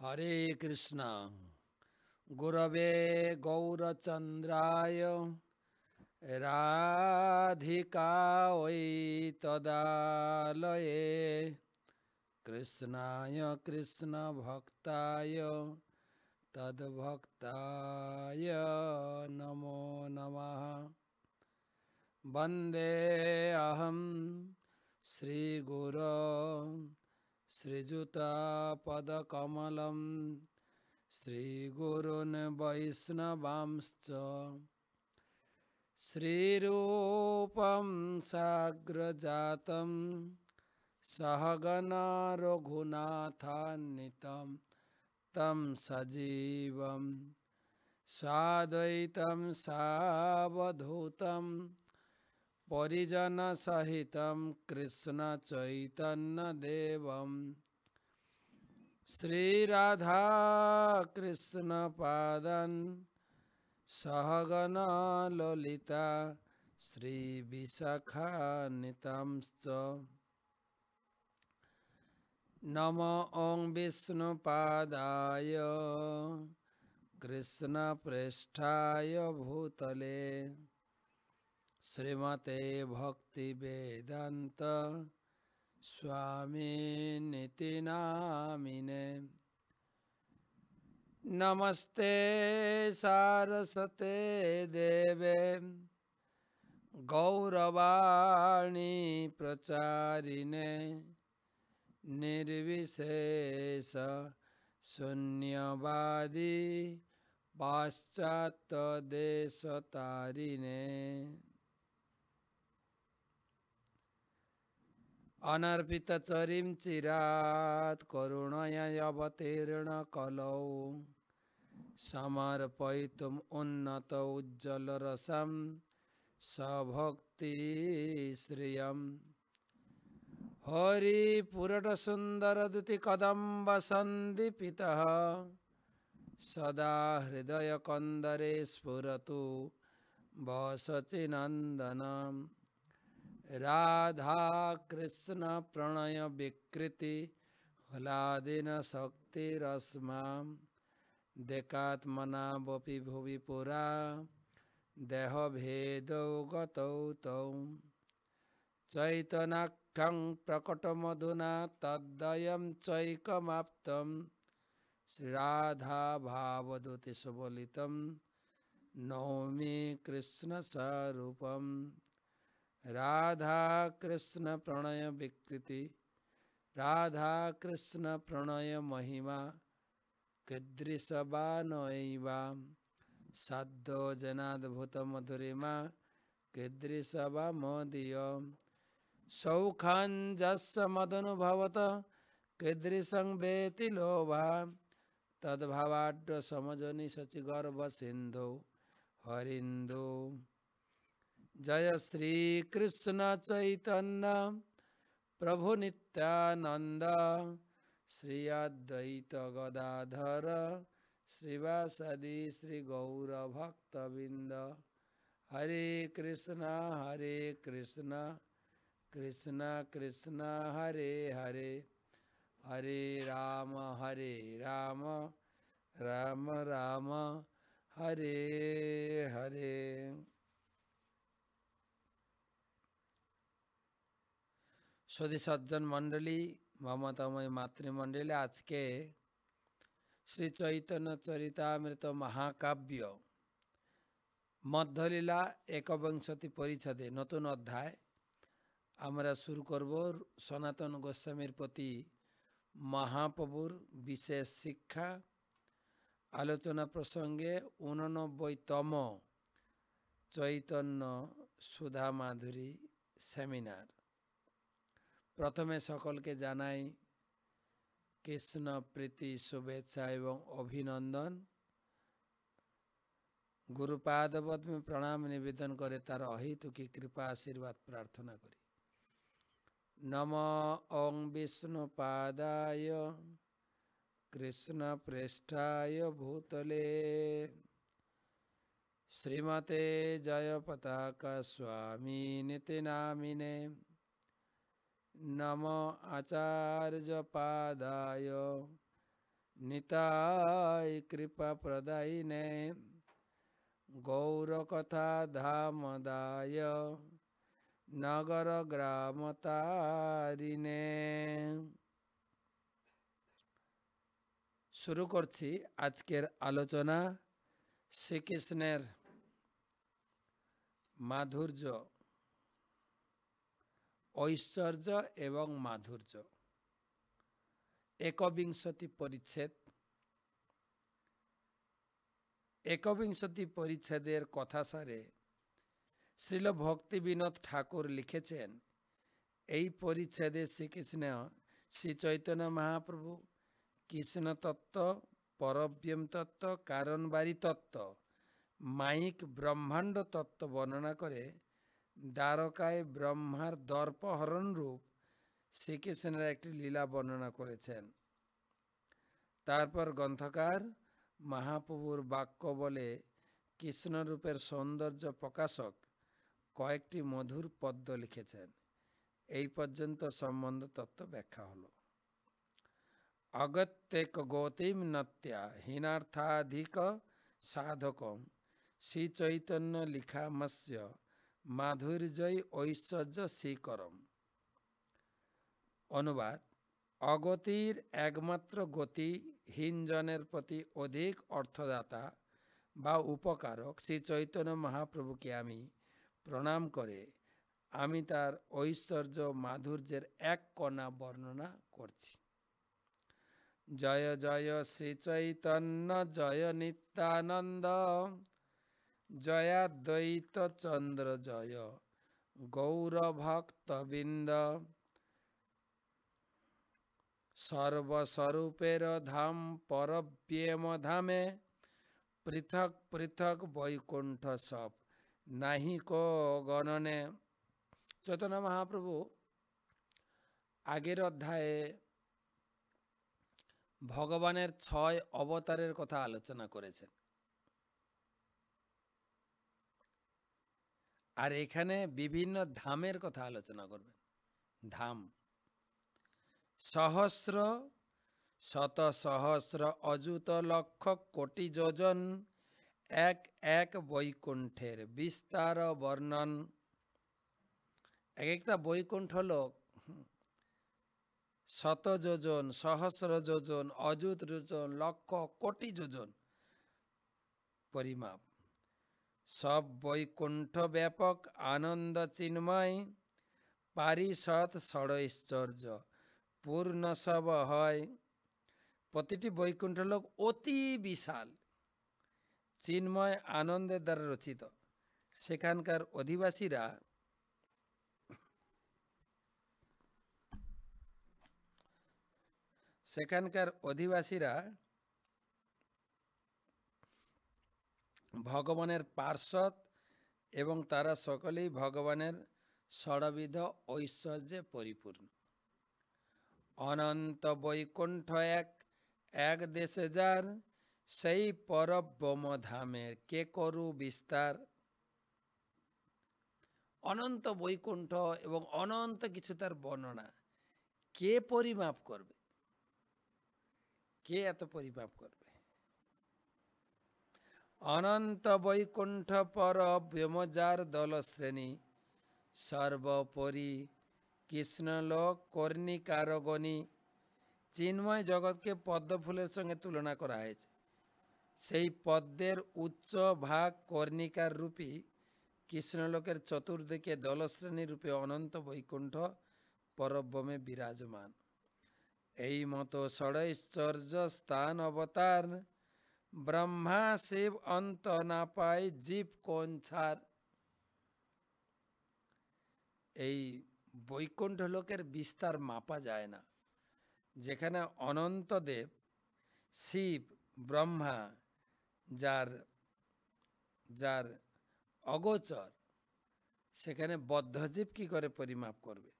हरे कृष्णा गुरवे गौरचंद्राय राधिकायै तदालये कृष्णाय कृष्णभक्ताय तद्भक्ताय नमो नमः। वन्दे अहं श्रीगुरो श्रीयुतापदकमलं श्रीगुरून् वैष्णवांश्च श्रीरूपं साग्रजातं सहगना रघुनाथान्वितं तं सजीवं साद्वैतं सावधूतं परिजन सहितं कृष्ण चैतन्य देवं श्री राधा कृष्ण पादन सहगना ललिता श्री विशाखान्वितांश्च नमो ओं विष्णुपादाय कृष्ण प्रेष्ठाय भूतले श्रीमते भक्ति वेदांत स्वामी निति नामिने। नमस्ते सारस्वते देवे गौरवाणी प्रचारिणे निर्विशेष शून्यवादी पाश्चात्य देशतारिणे। अनर्पित चरिं चिरात् करुणया अवतीर्ण कलौ समर्पयितुम् उन्नत उज्ज्वलरसं सभक्ति श्रियम् हरिपुरटसुन्दरदुति कदम्ब सन्दीपितः सदा हृदय कंदरे स्फुरतु वसचिनन्दनम् राधा कृष्ण प्रणय विकृति हलादिन शक्ति रश्मां देकात्मना वपि भुवि पुरा देह भेदौ गतौ तौ चैतनाख्यं प्रकटमधुना तद्वयं चैकमाप्तं श्रीराधा भावदूति सुबलितं नौमि कृष्ण स्वरूपम् राधा कृष्ण प्रणय विकृति राधा कृष्ण प्रणय महिमा कीदृशवानैवा सद्दो जनाद्भुत मधुरिमा कीदृशवा मोदीय सौखाञ्जस्य मदनुभवत कीदृशं वेति लोभा तद्भावाढ्य समजनि शचिगर्भ सिन्धु हरिन्दु। जय श्री कृष्ण चैतन्य प्रभु नित्यानंद श्री अद्वैत गदाधर श्रीवासदि श्री गौर भक्तबिंद। हरे कृष्ण कृष्ण कृष्ण हरे हरे हरे राम राम राम हरे हरे। सदी सज्जन मंडली ममतामय मातृमंडली, आज के श्री चैतन्य चरितामृत महाकाव्य मध्यलीला एकविंशति परिच्छदे नतून अध्याय আমরা শুরু করব। সনাতন গোস্বামীর প্রতি মহাপ্রভুর বিশেষ শিক্ষা আলোচনা প্রসঙ্গে 89তম চৈতন্য সুধা মাধুরী সেমিনার। प्रथमे सकल के जानाई कृष्ण प्रीति शुभेच्छा एवं अभिनंदन। गुरुपादपद में प्रणाम निवेदन करे तार अहितु की कृपा आशीर्वाद प्रार्थना करी। नमो ओं विष्णुपादाय कृष्ण प्रेष्ठाय भूतले श्रीमते जय पताका स्वामी निति नामिने। नमो आचार्य पादाय নিতাই কৃপা প্রদায়িনে গৌর কথা ধামদায় নগর গ্রাম তারিণে। শুরু করছি আজকের আলোচনা শ্রীকৃষ্ণের মাধুর্য, ঐশ্বর্য এবং মাধুর্য। একবিংশতি পরিচ্ছেদ। একবিংশতি পরিচ্ছেদের কথা সারে শ্রীল ভক্তিবিনোদ ঠাকুর লিখেছেন, এই পরিচ্ছেদে শ্রীকৃষ্ণ শ্রী চৈতন্য মহাপ্রভু কৃষ্ণ তত্ত্ব, পরব্রহ্ম তত্ত্ব, কারণবারী তত্ত্ব, মাইক ব্রহ্মাণ্ড তত্ত্ব বর্ণনা করে দ্বারকায় ব্রহ্মার দর্পহরণ রূপ শ্রীকৃষ্ণের একটি লীলা বর্ণনা করেছেন। তারপর গ্রন্থকার মহাপ্রভুর বাক্য বলে কৃষ্ণরূপের সৌন্দর্য প্রকাশক কয়েকটি মধুর পদ্য লিখেছেন। এই পর্যন্ত সম্বন্ধ তত্ত্ব ব্যাখ্যা হল। অগত্যেক গতিম নত্যা হীনার্থাধিক সাধকম শ্রী চৈতন্য লিখামস্য মাধুর্যই ঐশ্বর্য শ্রীকরম। অনুবাদ: অগতির একমাত্র গতি হীনজনের প্রতি অধিক অর্থদাতা বা উপকারক শ্রী চৈতন্য মহাপ্রভুকে আমি প্রণাম করে আমি তার ঐশ্বর্য মাধুর্যের এক কণা বর্ণনা করছি। জয় জয় শ্রী চৈতন্য জয় নিত্যানন্দ, জয়াদ্বৈত চন্দ্র জয় গৌরভক্তবৃন্দ। সর্বস্বরূপের ধাম পরব্রহ্ম ধামে, পৃথক পৃথক বৈকুণ্ঠ সব নাহি কো গণনে। চৈতন্য মহাপ্রভু আগের অধ্যায়ে ভগবানের 6 অবতারের কথা আলোচনা করেছেন, আর এখানে বিভিন্ন ধামের কথা আলোচনা করবেন। ধাম সহস্র শত সহস্র অযুত লক্ষ কোটি যোজন এক এক বৈকুণ্ঠের বিস্তার বর্ণন। এক একটা বৈকুণ্ঠ লোক শত যোজন, সহস্র যোজন, অযুত যোজন, লক্ষ কোটি যোজন পরিমাপ। সব বৈকুণ্ঠ ব্যাপক আনন্দ চিন্ময়, পারিষদ ষড়ৈশ্বর্য পূর্ণ সব হয়। প্রতিটি বৈকুণ্ঠ লোক অতি বিশাল, চিন্ময় আনন্দের দ্বারা রচিত। সেখানকার অধিবাসীরা ভগবানের পার্ষদ এবং তারা সকলেই ভগবানের ষড়বিধ ঐশ্বর্যে পরিপূর্ণ। অনন্ত বৈকুণ্ঠ এক এক দেশে যার, সেই পরব্রহ্ম ধামের কে করু বিস্তার। অনন্ত বৈকুণ্ঠ এবং অনন্ত কিছু তার বর্ণনা কে পরিমাপ করবে? কে এত পরিমাপ করবে? অনন্ত বৈকুণ্ঠ পরব্রহ্ম যার দল শ্রেণী, সর্বোপরি কৃষ্ণলোক কর্ণিকার গণী। চিন্ময় জগৎকে পদ্ম ফুলের সঙ্গে তুলনা করা হয়েছে। সেই পদ্মের উচ্চ ভাগ কর্ণিকার রূপী কৃষ্ণলোকের চতুর্দিকে দলশ্রেণী রূপে অনন্ত বৈকুণ্ঠ পরব্রহ্মে বিরাজমান। এই মতো ষড়ৈশ্বর্য স্থান অবতার, ব্রহ্মা শিব অন্ত না পায় জীব কোন ছাড়। এই বৈকুণ্ঠ লোকের বিস্তার মাপা যায় না। যেখানে অনন্ত দেব, শিব, ব্রহ্মা যার যার অগোচর, সেখানে বদ্ধজীব কি করে পরিমাপ করবে?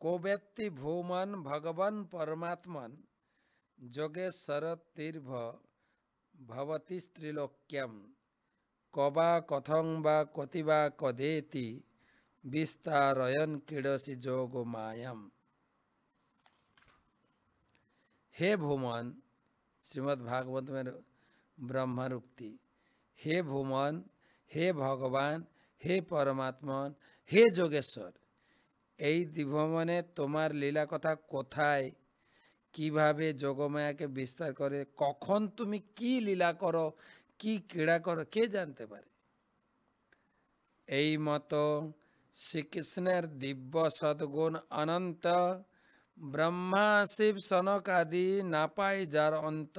কোব্যক্তি ভূমান ভগবান পরমাত্মন যোগেশ্বর তীর্ভ ভবতি স্ত্রীলোক্যম, কবা কথং বা কতিবা কদেতি বিস্তারয়ন ক্রীডসি যোগ মায়াম। হে ভুমন, শ্রীমদ্ ভাগবত में ब्रह्मार उक्ति, हे भुमन, हे भगवान, हे परमात्मन, हे যোগেশ্বর, এই ত্রিভুবনে তোমার লীলা কথা কোথায়, কিভাবে যোগমায়াকে বিস্তার করে, কখন তুমি কি লীলা করো, কি ক্রীড়া করো, কে জানতে পারে। এই মতো শ্রীকৃষ্ণের দিব্য সদ্গুণ অনন্ত, ব্রহ্মা শিব সনক আদি না পায় যার অন্ত।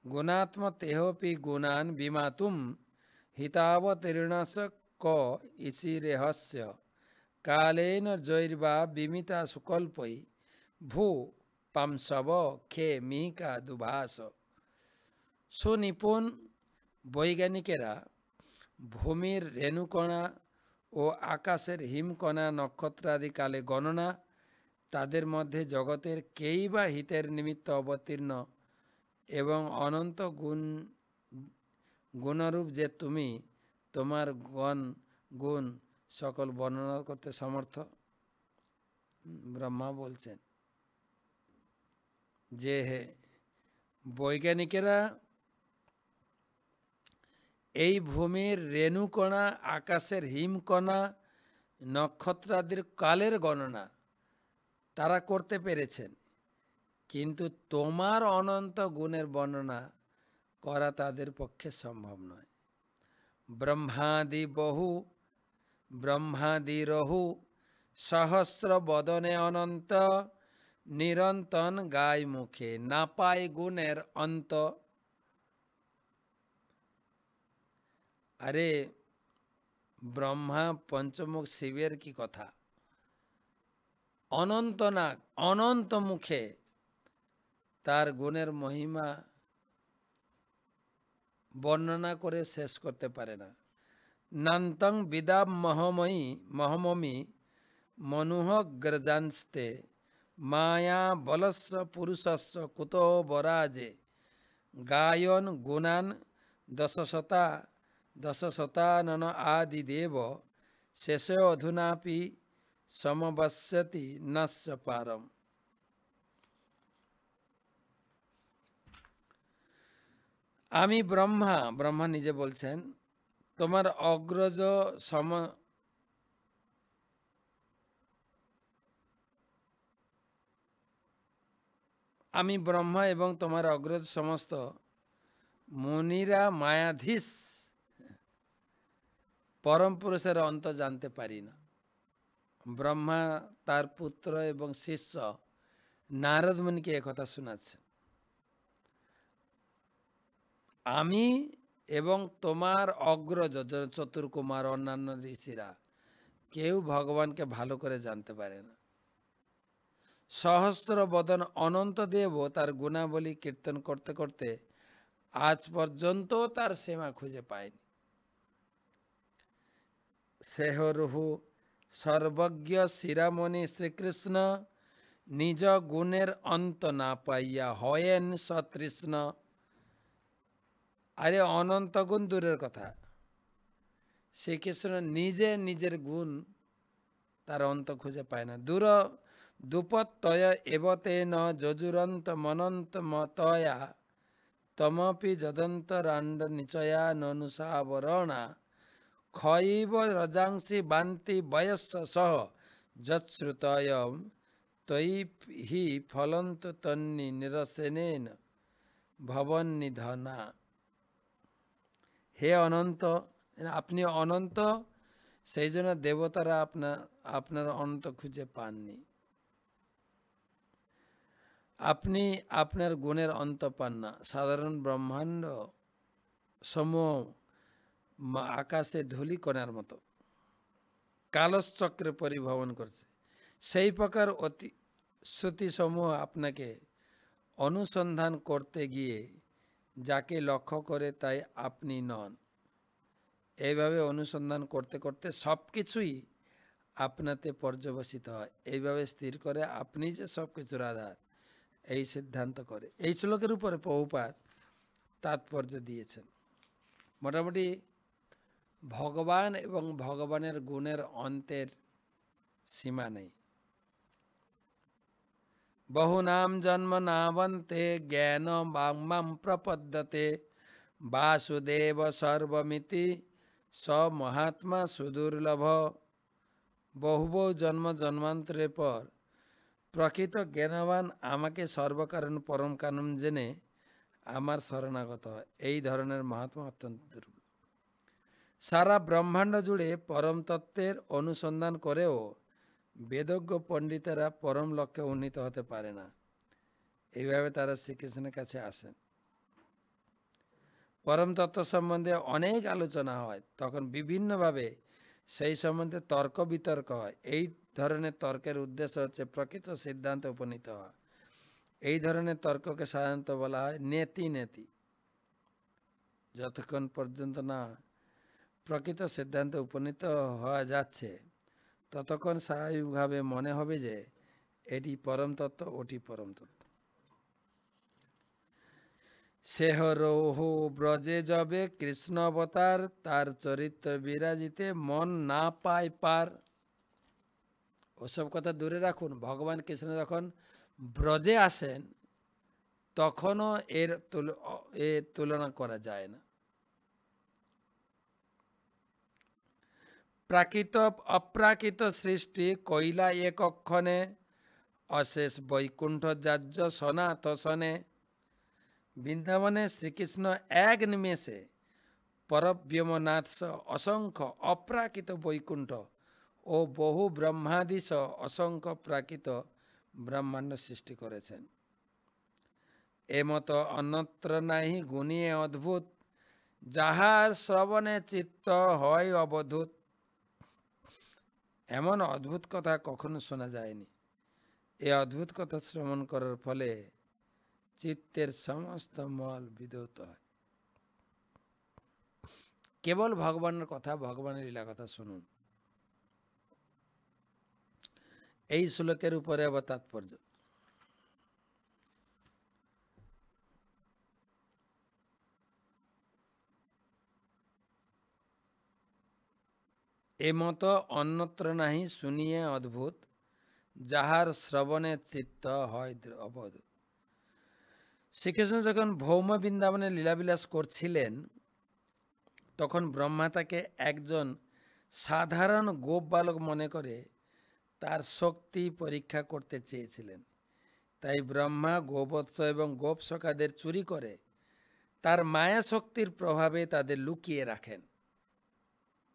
গুণাত্ম তেহপি গুণান বিমাতুম, হিতাবতীর্ণস ক ইসি রেহস্য। কালেন জৈর্বা বিমিতা সুকল্পই, ভূ পাংশব খে মিহিকা দুভাস। সুনিপুণ বৈজ্ঞানিকেরা ভূমির রেণুকণা ও আকাশের হিমকণা নক্ষত্রাদি কালে গণনা, তাদের মধ্যে জগতের কেই বা হিতের নিমিত্ত অবতীর্ণ এবং অনন্ত গুণরূপ যে তুমি, তোমার গুণ সকল বর্ণনা করতে সমর্থ। ব্রহ্মা বলছেন যে হে বৈজ্ঞানিকেরা এই ভূমির রেণুকণা, আকাশের হিমকণা, নক্ষত্রাদির কালের গণনা তারা করতে পেরেছেন, কিন্তু তোমার অনন্ত গুণের বর্ণনা করা তাদের পক্ষে সম্ভব নয়। ব্রহ্মাদি রহু সহস্র বদনে অনন্ত, নিরন্তন গায় মুখে না পায় গুণের অন্ত। আরে ব্রহ্মা পঞ্চমুখ শিবের কি কথা, অনন্ত নাগ, অনন্ত মুখে তার গুণের মহিমা বর্ণনা করে শেষ করতে পারে না। নান্তং বিদাম মহমমি মনুহগ্রজান্স্তে, মায়া বলস্য পুরুষস্য কুতো বরাজে। গায়ন গুণান দশশতানন আদিদেব, শেষে অধুনাপি সমবস্যতি নস্য পারম। আমি ব্রহ্মা নিজে বলছেন, তোমার অগ্রজ আমি ব্রহ্মা এবং তোমার অগ্রজ সমস্ত মুনিরা মায়াধীশ পরম পুরুষের অন্ত জানতে পারি না। ব্রহ্মা তার পুত্র এবং শিষ্য নারদ মুনিকে একথা শোনাচ্ছেন। আমি এবং তোমার অগ্রজ চতুর্কুমার অন্যান্য ঋষিরা কেউ ভগবানকে ভালো করে জানতে পারে না। সহস্র বদন অনন্ত দেব তার গুণাবলী কীর্তন করতে করতে আজ পর্যন্ত তার সীমা খুঁজে পায়নি। সেহরুহু সর্বজ্ঞ শিরামণি শ্রীকৃষ্ণ, নিজ গুণের অন্ত না পাইয়া হয়েন সতৃষ্ণ। আরে অনন্ত গুণ দূরের কথা, শ্রীকৃষ্ণ নিজে নিজের গুণ তার অন্ত খুঁজে পায় না। দুপত্তয় এবতে ন যজুরন্ত মনন্ত মতয়া, তমপি যদন্তরাণ্ড নিচয়া ননুসাবরণা। ক্ষয়ৈব রজাংসি বান্তি বয়স্য সহ যৎশ্রুতয়ম, তৈ হি ফলন্ত তন্নি নিরসেনেন ভবন্নিধনা। হে অনন্ত, আপনি অনন্ত, সেই জন্য দেবতারা আপনার অনন্ত খুঁজে পাননি। আপনি আপনার গুণের অন্ত পান না। সাধারণ ব্রহ্মাণ্ড সমূহ আকাশে ধূলিকণার মতো কালচক্রে পরিভ্রমণ করছে। সেই প্রকার অতি শ্রুতিসমূহ আপনাকে অনুসন্ধান করতে গিয়ে যাকে লক্ষ্য করে তাই আপনি নন। এইভাবে অনুসন্ধান করতে করতে সব কিছুই আপনাতে পর্যবসিত হয়। এইভাবে স্থির করে আপনি যে সব কিছুর আধার, এই সিদ্ধান্ত করে। এই শ্লোকের উপরে প্রভুপাদ তাৎপর্য দিয়েছেন। মোটামুটি ভগবান এবং ভগবানের গুণের অন্তের সীমা নেই। বহুনাম জন্ম নাবন্তে জ্ঞান বাংমাম প্রপদ্যতে বাসুদেব সর্বমিতি স মহাত্মা সুদুর্লভ। বহু বহু জন্ম জন্মান্তরের পর প্রকৃত জ্ঞানবান আমাকে সর্বকারণ পরম কারণ জেনে আমার শরণাগত হয়, এই ধরনের মহাত্মা অত্যন্ত দুর্লভ। সারা ব্রহ্মাণ্ড জুড়ে পরম তত্ত্বের অনুসন্ধান করেও বেদজ্ঞ পণ্ডিতেরা পরম লক্ষ্যে উন্নীত হতে পারে না। এইভাবে তারা শ্রীকৃষ্ণের কাছে আসেন। পরম তত্ত্ব সম্বন্ধে অনেক আলোচনা হয়, তখন বিভিন্নভাবে সেই সম্বন্ধে তর্ক বিতর্ক হয়। এই ধরনের তর্কের উদ্দেশ্য হচ্ছে প্রকৃত সিদ্ধান্তে উপনীত হওয়া। এই ধরনের তর্ককে সাধারণত বলা হয় নেতি নেতি। যতক্ষণ পর্যন্ত না প্রকৃত সিদ্ধান্তে উপনীত হওয়া যাচ্ছে ততক্ষণ স্বাভাবিকভাবে মনে হবে যে এটি পরম তত্ত্ব, ওটি পরম তত্ত্ব। সেহরৌহ ব্রজে যবে কৃষ্ণ অবতার, তার চরিত্র বিরাজিতে মন না পায় পার। ওসব কথা দূরে রাখুন, ভগবান কৃষ্ণ যখন ব্রজে আসেন তখনও এর তুলনা করা যায় না। প্রাকৃত অপ্রাকৃত সৃষ্টি কৈলা একক্ষণে, অশেষ বৈকুণ্ঠ যাজ্য সনাত সনে। বৃন্দাবনে শ্রীকৃষ্ণ এক নিমেষে পরব্রহ্মনাথ অসংখ্য অপ্রাকৃত বৈকুণ্ঠ ও বহু ব্রহ্মাদি অসংখ্য প্রাকৃত ব্রহ্মাণ্ড সৃষ্টি করেছেন। এমতো অন্যত্র নাহি গুণিয়ে অদ্ভুত, যাহার শ্রবণে চিত্ত হয় অবধূত। এমন অদ্ভুত কথা কখনো শোনা যায়নি। এই অদ্ভুত কথা শ্রবণ করার ফলে চিত্তের সমস্ত মল বিধৌত হয়। কেবল ভগবানের কথা, ভগবানের লীলা কথা শুনুন। এই শ্লোকের উপরে আবার তাৎপর্য। এমতো অন্যত্র নাহি শুনিয়ে অদ্ভুত, যাহার শ্রবণে চিত্ত হয় অবধূত। শ্রীকৃষ্ণ যখন ভৌম বৃন্দাবনে লীলাবিলাস করছিলেন তখন ব্রহ্মা তাকে একজন সাধারণ গোপ বালক মনে করে তার শক্তি পরীক্ষা করতে চেয়েছিলেন। তাই ব্রহ্মা গোবৎস এবং গোপ সখাদের চুরি করে তার মায়া শক্তির প্রভাবে তাদের লুকিয়ে রাখেন।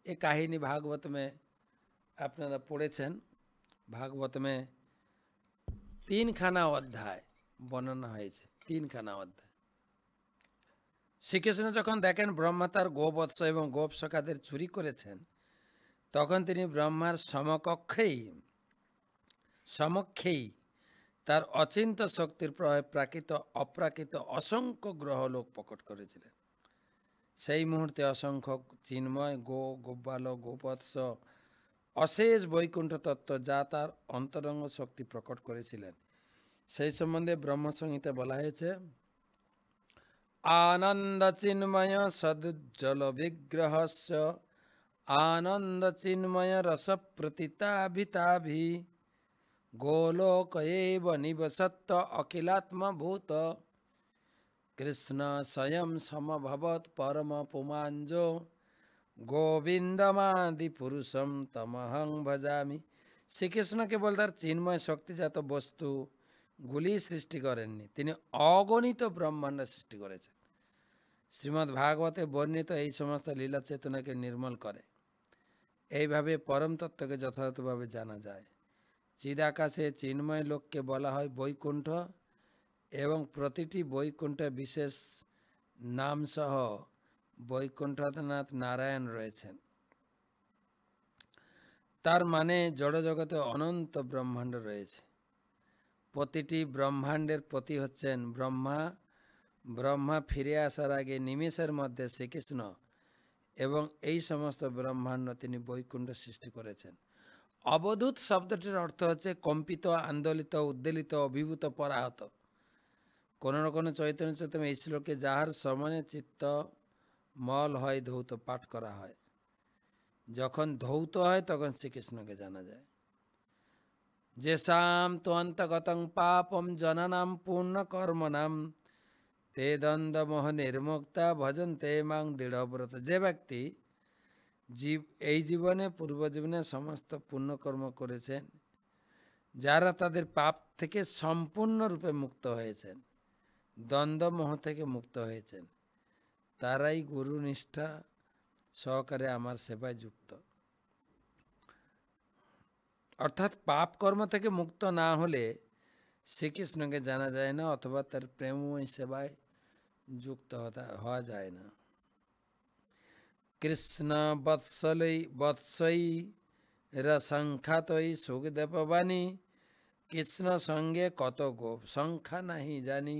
এ কাহিনী ভাগবতমে আপনারা পড়েছেন। ভাগবতমে 3খানা অধ্যায় বর্ণনা হয়েছে, 3খানা অধ্যায়। শ্রীকৃষ্ণ যখন দেখেন ব্রহ্মা তার গোবৎস এবং গোপ সখাদের চুরি করেছেন তখন তিনি ব্রহ্মার সমক্ষেই তার অচিন্ত শক্তির প্রভাবে প্রাকৃত অপ্রাকৃত অসংখ্য গ্রহলোক প্রকট করেছিলেন। সেই মুহূর্তে অসংখ্য চিন্ময় গোপালক গোবৎস অশেষ বৈকুণ্ঠ তত্ত্ব যা তার অন্তরঙ্গ শক্তি প্রকট করেছিলেন সেই সম্বন্ধে ব্রহ্মসংহিতা বলা হয়েছে। আনন্দ চিন্ময় সদুজ্জ্বল বিগ্রহস্য আনন্দ চিন্ময় রস প্রতীতাভিতাভি গোলোক এব নিবসত্ত অখিলাত্মভূত কৃষ্ণ স্বয়ং সমভবৎ পরম পুমাঞ্জো গোবিন্দমাদি পুরুষম তমহং ভজামি। শ্রীকৃষ্ণ কেবল তার চিন্ময় শক্তিজাত বস্তুগুলি সৃষ্টি করেননি, তিনি অগণিত ব্রহ্মাণ্ড সৃষ্টি করেছেন। শ্রীমদ্ ভাগবতে বর্ণিত এই সমস্ত লীলা চেতনাকে নির্মল করে। এইভাবে পরম তত্ত্বকে যথাযথভাবে জানা যায়। চিদাকাশে চিন্ময় লোককে বলা হয় বৈকুণ্ঠ এবং প্রতিটি বৈকুণ্ঠে বিশেষ নামসহ বৈকুণ্ঠনাথ নারায়ণ রয়েছেন। তার মানে জড়জগতে অনন্ত ব্রহ্মাণ্ড রয়েছে। প্রতিটি ব্রহ্মাণ্ডের পতি হচ্ছেন ব্রহ্মা। ব্রহ্মা ফিরে আসার আগে নিমেষের মধ্যে শ্রীকৃষ্ণ এবং এই সমস্ত ব্রহ্মাণ্ড তিনি বৈকুণ্ঠ সৃষ্টি করেছেন। অবধূত শব্দটির অর্থ হচ্ছে কম্পিত, আন্দোলিত, উদ্বেলিত, অভিভূত, পরাহত। কোনো না কোনো চৈতন্য চেতনা এই শ্লোকে যাহার সমনে চিত্ত মল হয় ধৌত পাঠ করা হয়। যখন ধৌত হয় তখন শ্রীকৃষ্ণকে জানা যায়। যেষাম ত্বন্তগতং পাপম জননাম পূর্ণকর্মনাম তে দ্বন্দ্বমোহ নির্মুক্তা ভজন্তে মাং দৃঢ়ব্রত। যে ব্যক্তি এই জীবনে পূর্ব জীবনে সমস্ত পুণ্যকর্ম করেছেন, যারা তাদের পাপ থেকে সম্পূর্ণরূপে মুক্ত হয়েছেন, দ্বন্দ্বমোহ থেকে মুক্ত হয়েছেন, তারাই গুরু নিষ্ঠা সহকারে আমার সেবায় যুক্ত। অর্থাৎ পাপ কর্ম থেকে মুক্ত না হলে শ্রীকৃষ্ণকে জানা যায় না, অথবা তার প্রেমময় সেবায় যুক্ত হওয়া যায় না। কৃষ্ণ বৎসই রসংখ্যাতই সুখদেববাণী, কৃষ্ণ সঙ্গে কত গোপ সংখ্যা নাহি জানি।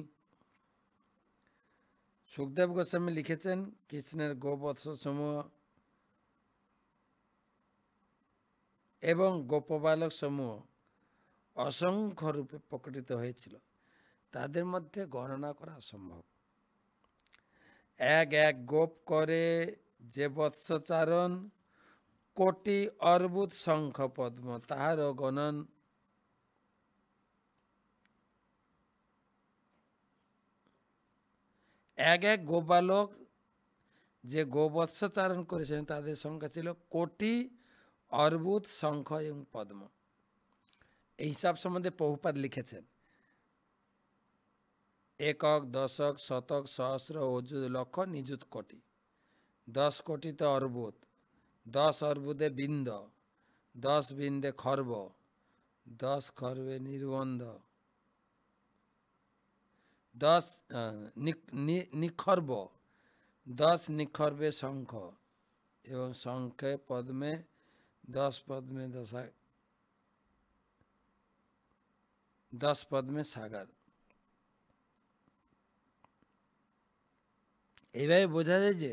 সুখদেব গোস্বামী লিখেছেন, কৃষ্ণের গোবৎস সমূহ এবং গোপবালক সমূহ অসংখ্য রূপে প্রকটিত হয়েছিল, তাদের মধ্যে গণনা করা অসম্ভব। এক এক গোপ করে যে বৎসচারণ, কোটি অর্বুদ শঙ্খ পদ্ম তাহারও গণন। এক এক গোপালক যে গোবৎসচারণ করেছেন তাদের সংখ্যা ছিল কোটি অর্বুদ শঙ্খ এবং পদ্ম। এই হিসাব সম্বন্ধে প্রভুপাদ লিখেছেন, একক, দশক, শতক, সহস্র, অযুত, লক্ষ, নিযুত, কোটি। 10 কোটিতে অর্বুদ, 10 অর্বুদে বিন্দ, 10 বিন্দে খর্ব, 10 খর্বে নির্বন্ধ, 10 নিখর্ব, 10 নিখর্বে শঙ্খ, এবং শঙ্খে পদ্মে 10 পদ্মে 10 পদ্মে সাগর। এইভাবে বোঝা যায় যে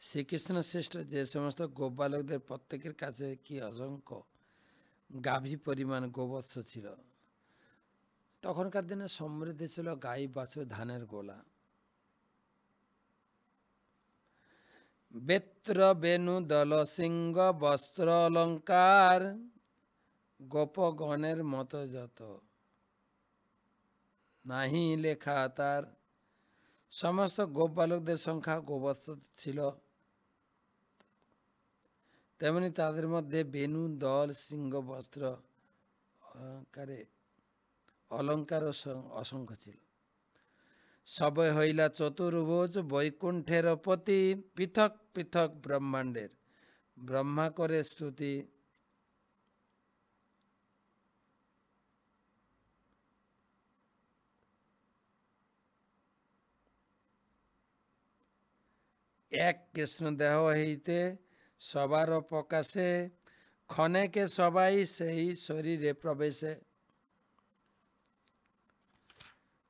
শ্রীকৃষ্ণ শ্রেষ্ঠ যে সমস্ত গোপালকদের প্রত্যেকের কাছে কি অসংখ্য গাভী পরিমাণ গোবৎস ছিল। তখনকার দিনে সমৃদ্ধি ছিল গাই, বাছুর, ধানের গোলা। বেত্র বেণু দল সিংহ বস্ত্র অলঙ্কার, গোপগণের মতো যত নাহি লেখা তার। সমস্ত গোপালকদের সংখ্যা গোবৎস ছিল, তেমনি তাদের মধ্যে বেণু, দল, সিংহ, বস্ত্র অলঙ্কার অসংখ্য ছিল। সবই হইলা চতুর্ভুজ বৈকুণ্ঠের পতি, পৃথক পৃথক ব্রহ্মাণ্ডের ব্রহ্মা করে স্তুতি। এক কৃষ্ণ দেহ হইতে সবার প্রকাশে, ক্ষণেকে সবাই সেই শরীরে প্রবেশে।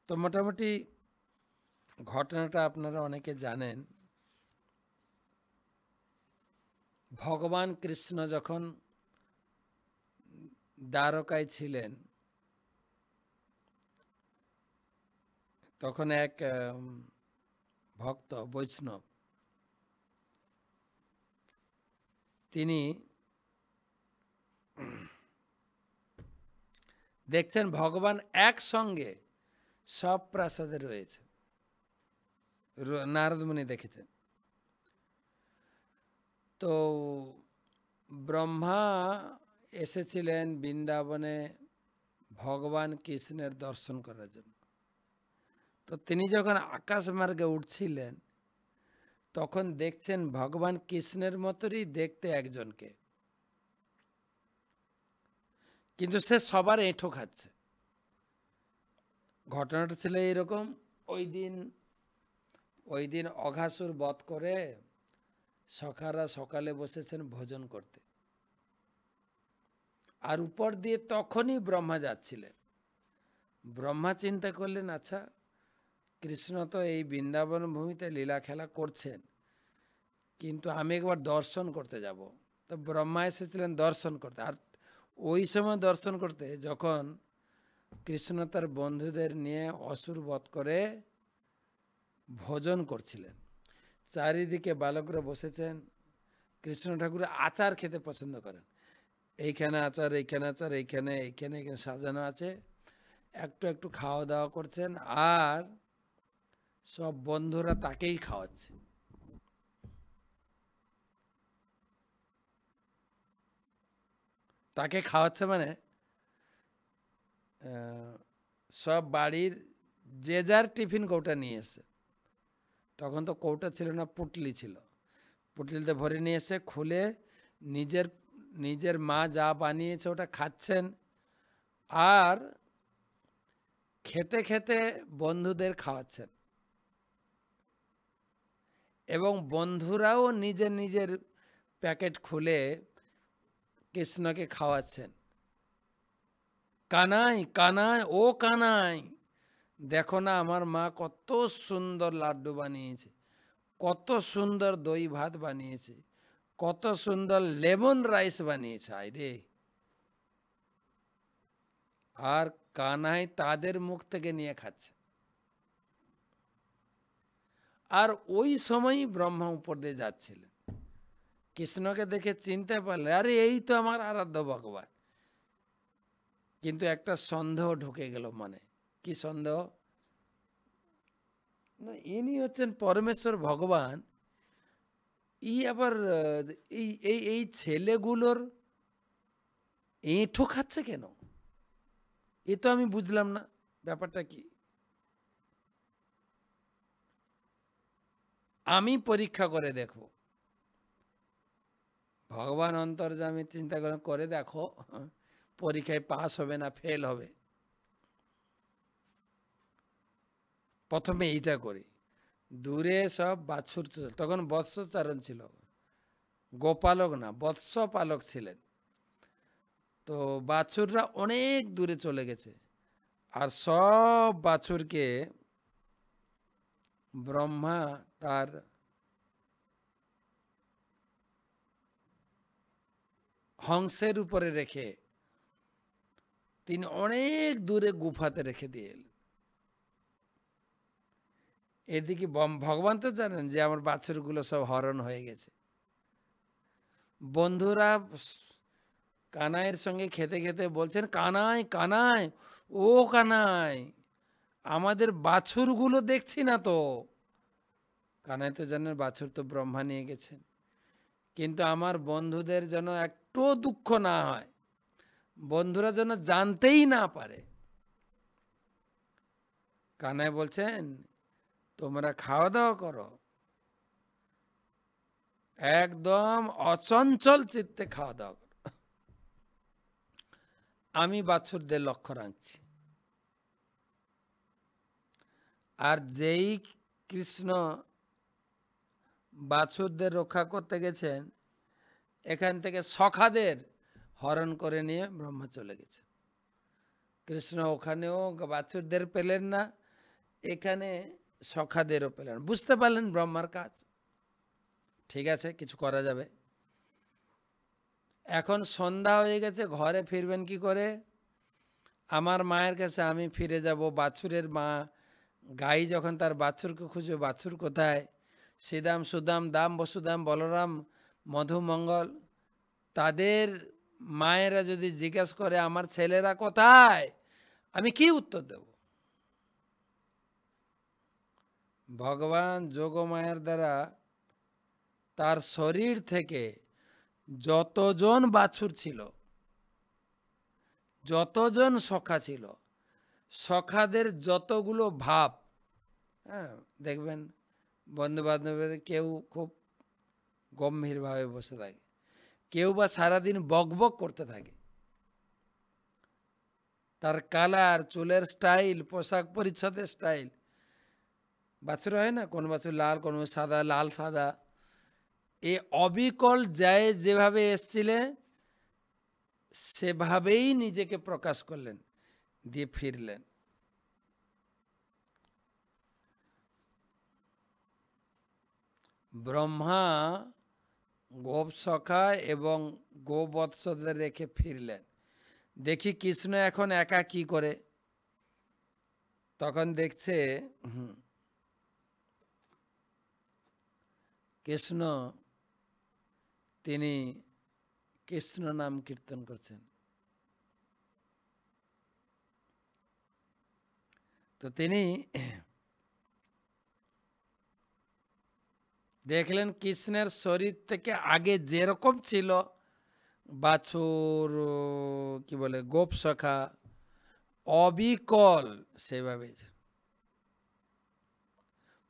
তো মোটামুটি ঘটনাটা আপনারা অনেকে জানেন। ভগবান কৃষ্ণ যখন দ্বারকায় ছিলেন, তখন এক ভক্ত বৈষ্ণব তিনি দেখছেন ভগবান একসঙ্গে সব প্রাসাদে রয়েছে। নারদমুনি দেখেছেন। তো ব্রহ্মা এসেছিলেন বৃন্দাবনে ভগবান কৃষ্ণের দর্শন করার জন্য। তো তিনি যখন আকাশ মার্গে উঠছিলেন, তখন দেখছেন ভগবান কৃষ্ণের মতোই দেখতে একজনকে, কিন্তু সে সবার এঁঠো খাচ্ছে। ঘটনাটা ছিল এইরকম, ওই দিন অঘাসুর বধ করে সখারা সকালে বসেছেন ভোজন করতে, আর উপর দিয়ে তখনই ব্রহ্মা যাচ্ছিলেন। ব্রহ্মা চিন্তা করলেন, আচ্ছা কৃষ্ণ তো এই বৃন্দাবন ভূমিতে লীলা খেলা করছেন, কিন্তু আমি একবার দর্শন করতে যাব। তো ব্রহ্মা এসেছিলেন দর্শন করতে। আর ওই সময় দর্শন করতে যখন কৃষ্ণ তার বন্ধুদের নিয়ে অসুর বধ করে ভোজন করছিলেন, চারিদিকে বালকরা বসেছেন। কৃষ্ণ ঠাকুর আচার খেতে পছন্দ করেন, এইখানে আচার, এইখানে আচার, এইখানে এইখানে এইখানে সাজানো আছে, একটু একটু খাওয়া দাওয়া করছেন, আর সব বন্ধুরা তাকেই খাওয়াচ্ছে। তাকে খাওয়াচ্ছে মানে সব বাড়ির যে যার টিফিন কৌটা নিয়ে এসে, তখন তো কৌটা ছিল না, পুটলি ছিল, পুটলিতে ভরে নিয়ে এসে খুলে নিজের নিজের মা যা বানিয়েছে ওটা খাচ্ছেন, আর খেতে খেতে বন্ধুদের খাওয়াচ্ছেন, এবং বন্ধুরাও নিজের নিজের প্যাকেট খুলে কৃষ্ণকে খাওয়াচ্ছেন। কানাই কানাই, ও কানাই, দেখো না আমার মা কত সুন্দর লাড্ডু বানিয়েছে, কত সুন্দর দই ভাত বানিয়েছে, কত সুন্দর লেমন রাইস বানিয়েছে, আরে। আর কানাই তাদের মুখ থেকে নিয়ে খাচ্ছে। আর ওই সময়ই ব্রহ্মা উপর দিয়ে যাচ্ছিলেন, কৃষ্ণকে দেখে চিনতে পারলে, আরে এই তো আমার আরাধ্য ভগবান। কিন্তু একটা সন্দেহ ঢুকে গেল মনে। কি সন্দেহ? না, ইনি হচ্ছেন পরমেশ্বর ভগবান, ই আবার এই এই এই ছেলেগুলোর এঁঠো খাচ্ছে কেন? এ তো আমি বুঝলাম না, ব্যাপারটা কি? আমি পরীক্ষা করে দেখব। ভগবান অন্তর্যামী চিন্তা করে দেখো, পরীক্ষায় পাস হবে না ফেল হবে। প্রথমে এইটা করি। দূরে সব বাছুর, তখন বৎসচারণ ছিল, গোপালক না, বৎস পালক ছিলেন। তো বাছুররা অনেক দূরে চলে গেছে, আর সব বাছুরকে ব্রহ্মা তার হংসের উপরে রেখে তিনি অনেক দূরে গুফাতে রেখে দিয়ে এলেন। এদিকে ভগবান তো জানেন যে আমার বাছুরগুলো সব হরণ হয়ে গেছে। বন্ধুরা কানাইয়ের সঙ্গে খেতে খেতে বলছেন, কানাই কানাই, ও কানাই, আমাদের বাছুরগুলো দেখছি না তো। কানাই তো জানেন বাছুর তো ব্রহ্মা নিয়ে গেছেন, কিন্তু আমার বন্ধুদের যেন একটু দুঃখ না হয়, বন্ধুরা যেন জানতেই না পারে। কানাই বলছেন, তোমরা খাওয়া দাওয়া করো, একদম অচঞ্চল চিত্তে খাওয়া দাওয়া করো, আমি বাছুরদের লক্ষ্য রাখছি। আর যেই কৃষ্ণ বাছুরদের রক্ষা করতে গেছেন, এখান থেকে সখাদের হরণ করে নিয়ে ব্রহ্মা চলে গেছে। কৃষ্ণ ওখানেও বাছুরদের পেলেন না, এখানে সখাদেরও পেলেন। বুঝতে পারলেন ব্রহ্মার কাজ। ঠিক আছে, কিছু করা যাবে। এখন সন্ধ্যা হয়ে গেছে, ঘরে ফিরবেন কি করে? আমার মায়ের কাছে আমি ফিরে যাব। বাছুরের মা গাই যখন তার বাছুরকে খুঁজবে, বাছুর কোথায়? শ্রীদাম সুদাম দাম বসুদাম বলরাম মধুমঙ্গল, তাদের মায়েরা যদি জিজ্ঞেস করে আমার ছেলেরা কোথায়, আমি কি উত্তর দেব? ভগবান যোগমায়ার দ্বারা তার শরীর থেকে যতজন বাছুর ছিল, যতজন সখা ছিল, সখাদের যতগুলো ভাব, হ্যাঁ দেখবেন বন্ধু বান্ধবের কেউ খুব গম্ভীরভাবে বসে থাকে, কেউ বা সারাদিন বকবক করতে থাকে, তার কালার, চুলের স্টাইল, পোশাক পরিচ্ছদের স্টাইল। বাছুর হয় না, কোন বাছুর লাল, কোন সাদা, লাল সাদা। এ অবিকল যায় যেভাবে এসছিলেন সেভাবেই নিজেকে প্রকাশ করলেন, দিয়ে ফিরলেন। ব্রহ্মা গোপ সখা এবং গোবৎসদের রেখে ফিরলেন। দেখি কৃষ্ণ এখন একা কি করে। তখন দেখছে কৃষ্ণ তিনি কৃষ্ণ নাম কীর্তন করছেন। তো তিনি দেখলেন কৃষ্ণের শরীর থেকে আগে যেরকম ছিল, বাছুর, কি বলে, গোপ সখা, অবিকল সেভাবে।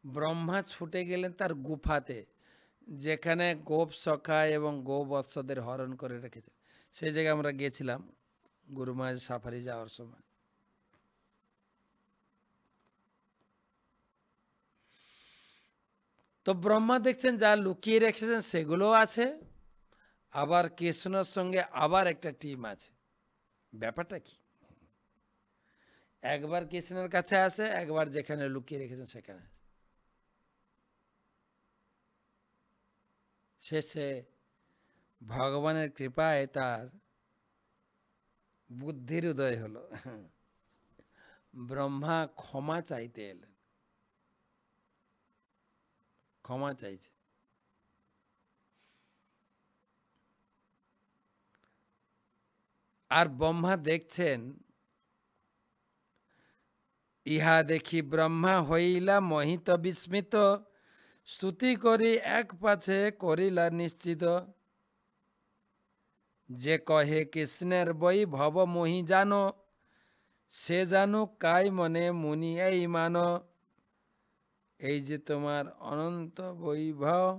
ব্রহ্মা ছুটে গেলেন তার গুফাতে, যেখানে গোপ সখা এবং গোবৎসদের হরণ করে রেখেছে। সেই জায়গায় আমরা গেছিলাম গুরুমাজ সাফারি যাওয়ার সময়। তো ব্রহ্মা দেখছেন যা লুকিয়ে রেখেছেন সেগুলো আছে, আবার কৃষ্ণর সঙ্গে আবার একটা টিম আছে। ব্যাপারটা কি? একবার কৃষ্ণের কাছে আসে, একবার যেখানে লুকিয়ে রেখেছেন সেখানে আসে। শেষে ভগবানের কৃপায় তার বুদ্ধির উদয় হলো। ব্রহ্মা ক্ষমা চাইতে এলেন, ক্ষমা চাইছে। আর ব্রহ্মা দেখছেন, ইহা দেখি ব্রহ্মা হইলা মোহিত বিস্মিত, স্তুতি করি এক পাছে করিলা নিশ্চিত। যে কহে কৃষ্ণের বৈভব মোহি জানো, সে জানুক কাই মনে মুনি এই মান। এই যে তোমার অনন্ত বৈভব,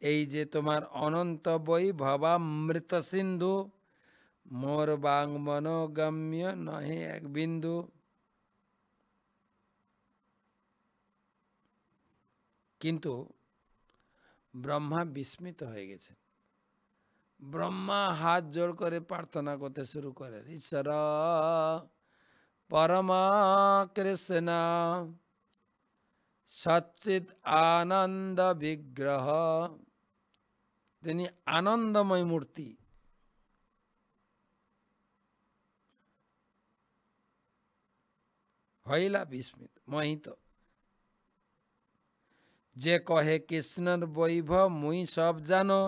এই যে তোমার অনন্ত বৈভবামৃত সিন্ধু, মোর বাং মনোগম্য নহে এক বিন্দু। কিন্তু ব্রহ্মা বিস্মিত হয়ে গেছে। ব্রহ্মা হাত জোড় করে প্রার্থনা করতে শুরু করেন, ঈশ্বর পরমা কৃষ্ণ সচ্চিৎ আনন্দ বিগ্রহ। তিনি আনন্দময় মূর্তি। হইলা বিস্মিত, মোহিত। যে কহে কৃষ্ণর বৈভব মুই সব জানো,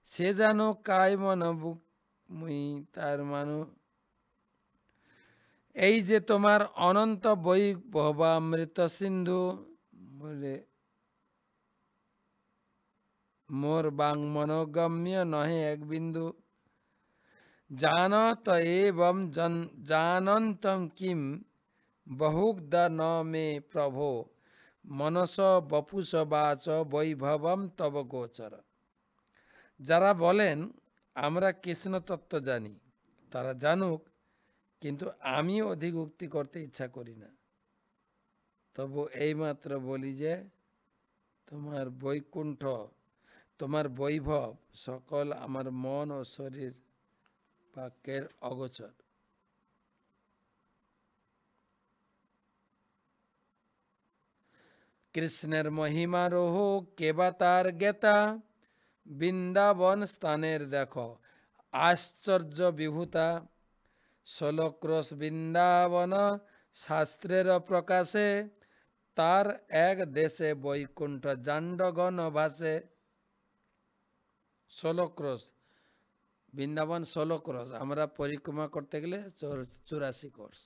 সে জানো কায় মন মুই তার মানো। এই যে তোমার অনন্ত বৈভবামৃত সিন্ধু, বলে মোর বাং মনোগম্য নহে এক বিন্দু। জানত এবং জানন্তম কিম বহুকদা ন মে প্রভো, মনস বপুষ বাচ বৈভবম তব গোচর। যারা বলেন আমরা কৃষ্ণ তত্ত্ব জানি, তারা জানুক, কিন্তু আমি অধিক উক্তি করতে ইচ্ছা করি না। তবু এইমাত্র বলি যে তোমার বৈকুণ্ঠ, তোমার বৈভব সকল আমার মন ও শরীর বাক্যের অগোচর। কৃষ্ণের মহিমা রোহ কেবা তার জ্ঞাতা, বৃন্দাবন স্থানের দেখো আশ্চর্য বিভূতা। 16 ক্রোশ বৃন্দাবন শাস্ত্রের প্রকাশে, তার এক দেশে বৈকুণ্ঠ জাণ্ডগণ ভাসে। 16 ক্রোশ বৃন্দাবন, 16 ক্রোশ। আমরা পরিক্রমা করতে গেলে 84 ক্রোশ।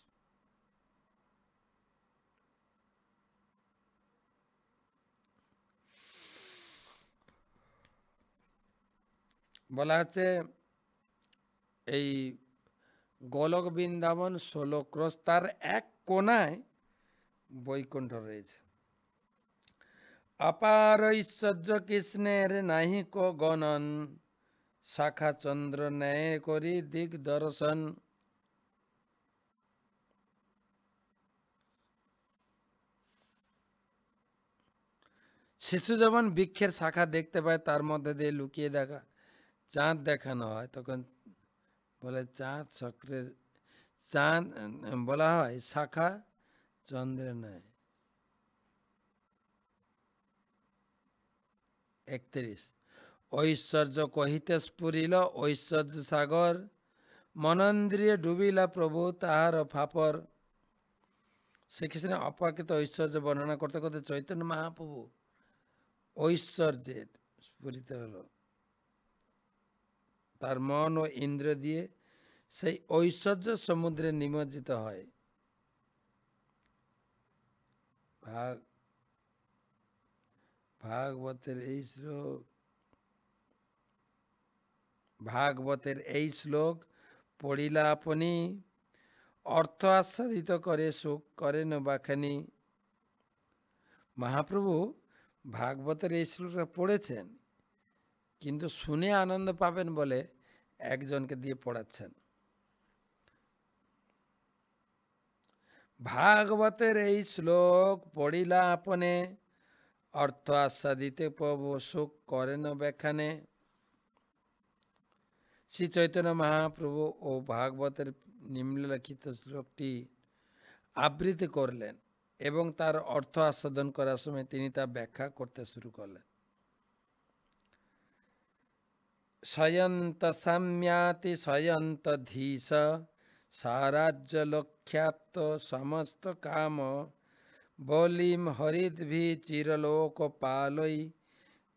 বলা হচ্ছে এই গোলক বৃন্দাবন 16 ক্রোশ, তার এক কোনায় বৈকুণ্ঠ রয়েছে। অপার ঐশ্বর্য কৃষ্ণের নাহি কো গণন, শাখা চন্দ্র ন্যায় করি দিক দর্শন। শিশু যখন বৃক্ষের শাখা দেখতে পায়, তার মধ্যে দিয়ে লুকিয়ে দেখা চাঁদ দেখানো হয়, তখন বলে চাঁদ চক্রের চাঁদ, বলা হয় শাখা চন্দ্রের ন্যায়। 31 ঐশ্বর্য কহিতে স্ফুরিল ঐশ্বর্য সাগর, মনেন্দ্রিয়ে ডুবিলা প্রভু তাহার ফাপর। শ্রীকৃষ্ণের অপ্রাকৃত ঐশ্বর্য বর্ণনা করতে করতে চৈতন্য মহাপ্রভু ঐশ্বর্যের স্ফুরিত হলো। তার মন ও ইন্দ্র দিয়ে সেই ঐশ্বর্য সমুদ্রে নিমজ্জিত হয়। ভাগবতের এই শ্লোক পড়িলা আপনি, অর্থ আস্বাদিত করে সুখ করেন বাখানি। মহাপ্রভু ভাগবতের এই শ্লোকটা পড়েছেন, কিন্তু শুনে আনন্দ পাবেন বলে একজনকে দিয়ে পড়াচ্ছেন। ভাগবতের এই শ্লোক পড়িলা আপনে, অর্থ আস্বাদিতে প্রভু সুখ করেন ব্যাখ্যানে। শ্রী চৈতন্য মহাপ্রভু ও ভাগবতের নিম্নলিখিত শ্লোকটি আবৃত্তি করলেন এবং তার অর্থ আস্বাদন করার সময় তিনি তা ব্যাখ্যা করতে শুরু করলেন। সয়ন্ত সাম্যাতি সয়ন্ত ধীশ, সারাজ্য লক্ষ্যাপ্ত সমস্ত কাম, বলিম হরিদ্ভি চিরলোক পালই,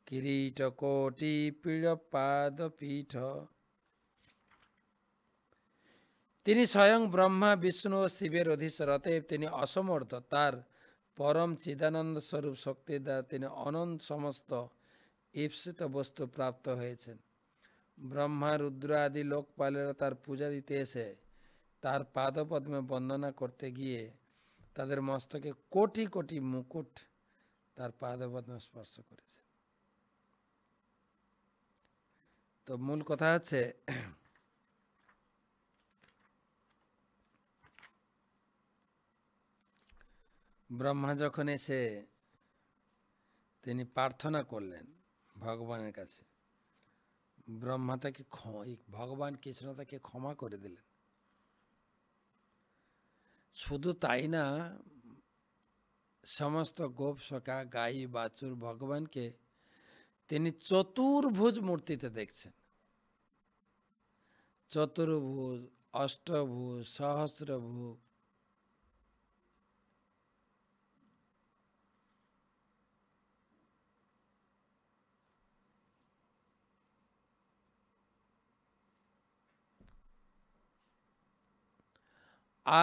কিরীট কোটি পীড় পাদ পীঠ। তিনি স্বয়ং ব্রহ্মা বিষ্ণু ও শিবের অধীশ্বর, অতএব তিনি অসমর্থ। তার পরম চিদানন্দ স্বরূপ শক্তির দ্বারা তিনি অনন্ত সমস্ত ঈপ্সিত বস্তু প্রাপ্ত হয়েছেন। ব্রহ্মা রুদ্র আদি লোকপালেরা তার পূজা দিতে এসে তার পাদপদ্মে বন্দনা করতে গিয়ে তাদের মস্তকে কোটি কোটি মুকুট তার পাদপদ্মে স্পর্শ করেছে। তো মূল কথা হচ্ছে, ব্রহ্মা যখন এসে তিনি প্রার্থনা করলেন ভগবানের কাছে, ব্রহ্মা তাকে ভগবান কৃষ্ণ তাকে ক্ষমা করে দিলেন। শুধু তাই না, সমস্ত গোপ সখা গাই বাছুর ভগবানকে তিনি চতুর্ভুজ মূর্তিতে দেখছেন। চতুর্ভুজ, অষ্টভুজ, সহস্রভুজ।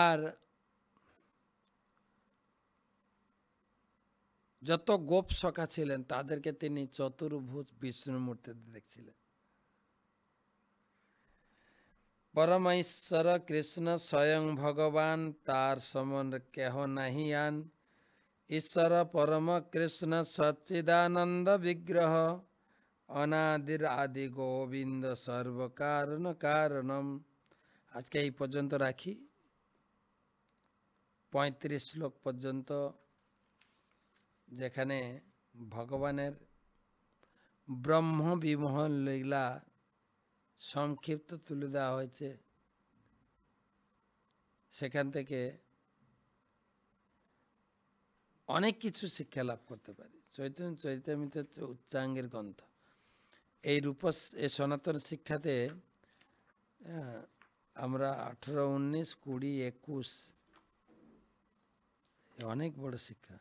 আর যত গোপ সখা ছিলেন তাদেরকে তিনি চতুর্ভুজ বিষ্ণু মূর্তিতে দেখছিলেন। পরমেশ্বর কৃষ্ণ স্বয়ং ভগবান, তার সমন কেহ নাহি আন। ঈশ্বর পরম কৃষ্ণ সচ্চিদানন্দ বিগ্রহ, অনাদির আদি গোবিন্দ সর্বকারণ কারণম। আজকে এই পর্যন্ত রাখি। 35 শ্লোক পর্যন্ত, যেখানে ভগবানের ব্রহ্ম বিমোহন লীলা সংক্ষিপ্ত তুলে দেওয়া হয়েছে। সেখান থেকে অনেক কিছু শিক্ষা লাভ করতে পারি। চৈতন্য চরিতামৃত হচ্ছে উচ্চাঙ্গের গ্রন্থ। এই এই সনাতন শিক্ষাতে আমরা 18, 19, 20, 21 অনেক বড় শিক্ষা।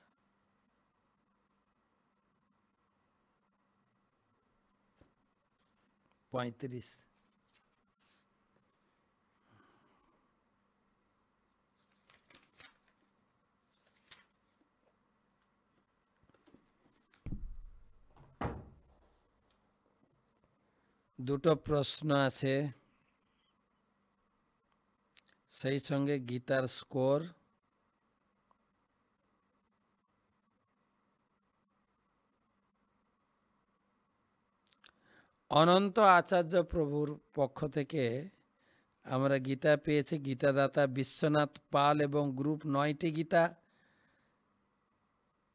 পঁয়ত্রিশ। দুটো প্রশ্ন আছে, সেই সঙ্গে গীতার স্কোর। অনন্ত আচার্য প্রভুর পক্ষ থেকে আমরা গীতা পেয়েছি। গীতাদাতা বিশ্বনাথ পাল এবং গ্রুপ 9টি গীতা,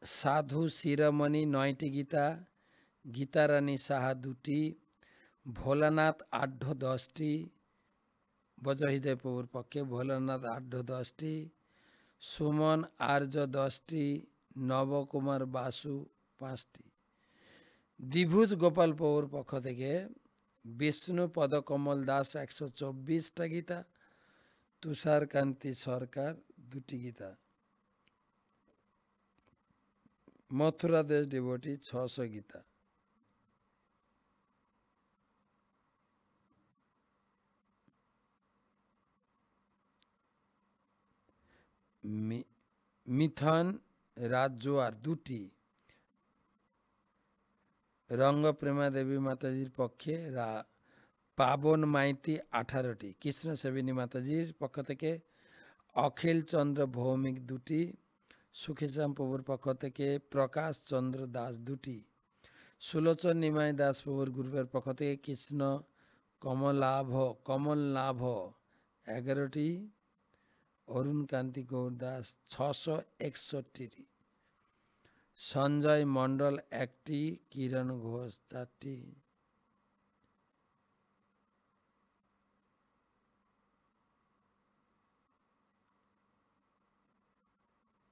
সাধু শিরোমণি 9টি গীতা, গীতারানী সাহা 2টি, ভোলানাথ আঢ্য 10টি, বজহৃদয় প্রভুর পক্ষে ভোলানাথ আঢ্য 10টি, সুমন আর্য 10টি, নবকুমার বাসু 5টি। দ্বিভুজ গোপাল প্রভুর পক্ষ থেকে বিষ্ণু পদকমল দাস 124টা গীতা, তুষারকান্তি সরকার 2টি গীতা, মথুরা দেশ ডিভোটি 600 গীতা। মিথন রাজজোয়ার 2টি, রঙ্গ প্রেমা দেবী মাতাজির পক্ষে পাবন মাইতি 18টি, কৃষ্ণ সেবিনী মাতাজির পক্ষ থেকে অখিল চন্দ্র ভৌমিক 2টি, সুখীশ্যাম প্রভুর পক্ষ থেকে প্রকাশ চন্দ্র দাস 2টি, সুলোচন নিমাই দাস প্রভুর গ্রুপের পক্ষ থেকে কৃষ্ণ কমল লাভ 11টি, অরুণ কান্তি গৌর দাস 661টি, সঞ্জয় মণ্ডল 1টি, কিরণ ঘোষ 4টি,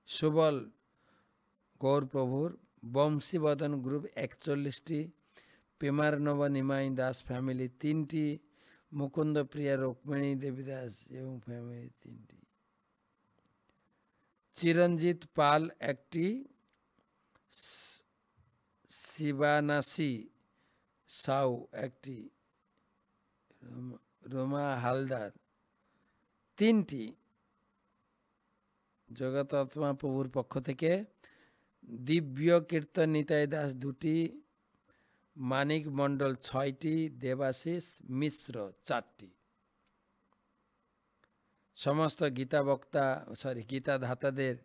সুবল গৌর প্রভুর বংশীবদন গ্রুপ 41টি, প্রেমার্ণব নিমাই দাস ফ্যামিলি 3টি, মুকুন্দ প্রিয়া রুক্মিণী দেবী দাস এবং ফ্যামিলি 3টি, চিরঞ্জিত পাল 1টি, শিবানাসী সাউ 1টি, রোমা হালদার 3টি, জগতাত্মা প্রভুর পক্ষ থেকে দিব্য কীর্তন নিতাই দাস 2টি, মানিক মণ্ডল 6টি, দেবাশিস মিশ্র 4টি। সমস্ত গীতা ধাতাদের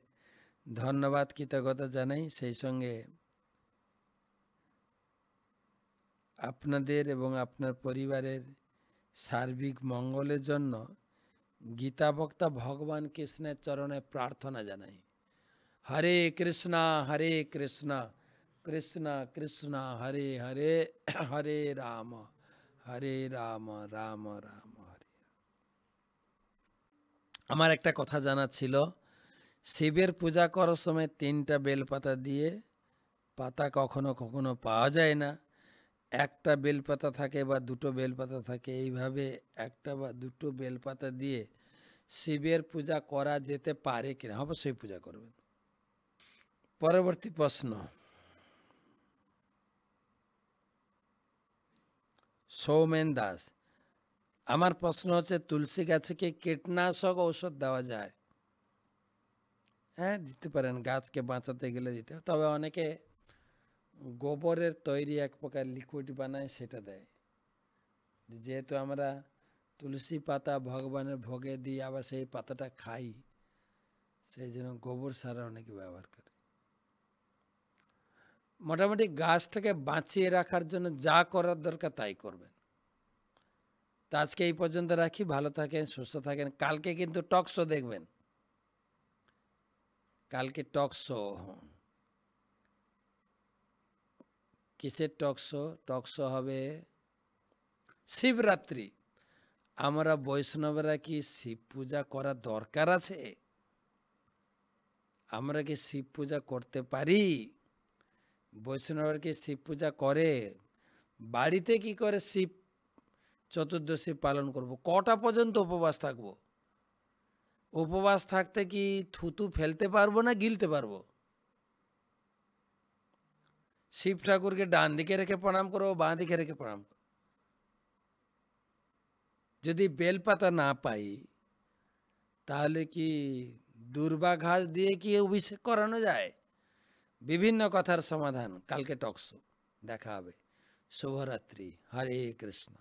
ধন্যবাদ কৃতজ্ঞতা জানাই। সেই সঙ্গে আপনাদের এবং আপনার পরিবারের সার্বিক মঙ্গলের জন্য গীতা বক্তা ভগবান কৃষ্ণের চরণে প্রার্থনা জানাই। হরে কৃষ্ণ কৃষ্ণ কৃষ্ণ হরে হরে, হরে রাম রাম রাম হরে। আমার একটা কথা জানা ছিল, শিবের পূজা করার সময় 3টা বেলপাতা দিয়ে, পাতা কখনো কখনো পাওয়া যায় না, একটা বেলপাতা থাকে বা 2টো বেলপাতা থাকে, এইভাবে একটা বা 2টো বেলপাতা দিয়ে শিবের পূজা করা যেতে পারে কিনা? অবশ্যই পূজা করবেন। পরবর্তী প্রশ্ন, সৌমেন দাস, আমার প্রশ্ন হচ্ছে তুলসী গাছে কি কীটনাশক ঔষধ দেওয়া যায়? হ্যাঁ, দিতে পারেন, গাছকে বাঁচাতে গেলে দিতে। তবে অনেকে গোবরের তৈরি এক প্রকার লিকুইড বানায়, সেটা দেয়। যেহেতু আমরা তুলসী পাতা ভগবানের ভোগে দিই, আবার সেই পাতাটা খাই, সেই জন্য গোবর সার অনেকে ব্যবহার করে। মোটামুটি গাছটাকে বাঁচিয়ে রাখার জন্য যা করার দরকার তাই করবেন। তো আজকে এই পর্যন্ত রাখি। ভালো থাকেন, সুস্থ থাকেন। কালকে কিন্তু টক শো দেখবেন, কালকে টক শো। কিসের টক শো? টক শো হবে শিবরাত্রি। আমরা বৈষ্ণবরা কি শিব পূজা করার দরকার আছে? আমরা কি শিব পূজা করতে পারি? বৈষ্ণবরা কি শিব পূজা করে? বাড়িতে কি করে শিব চতুর্দশী পালন করব? কটা পর্যন্ত উপবাস থাকব? উপবাস থাকতে কি থুতু ফেলতে পারবো না গিলতে পারবো? শিব ঠাকুরকে ডান দিকে রেখে প্রণাম করবো, বাঁ দিকে রেখে প্রণাম করবো? যদি বেলপাতা না পাই, তাহলে কি দুর্বা ঘাস দিয়ে কি অভিষেক করানো যায়? বিভিন্ন কথার সমাধান কালকে টক শো দেখা হবে। শুভরাত্রি। হরে কৃষ্ণ।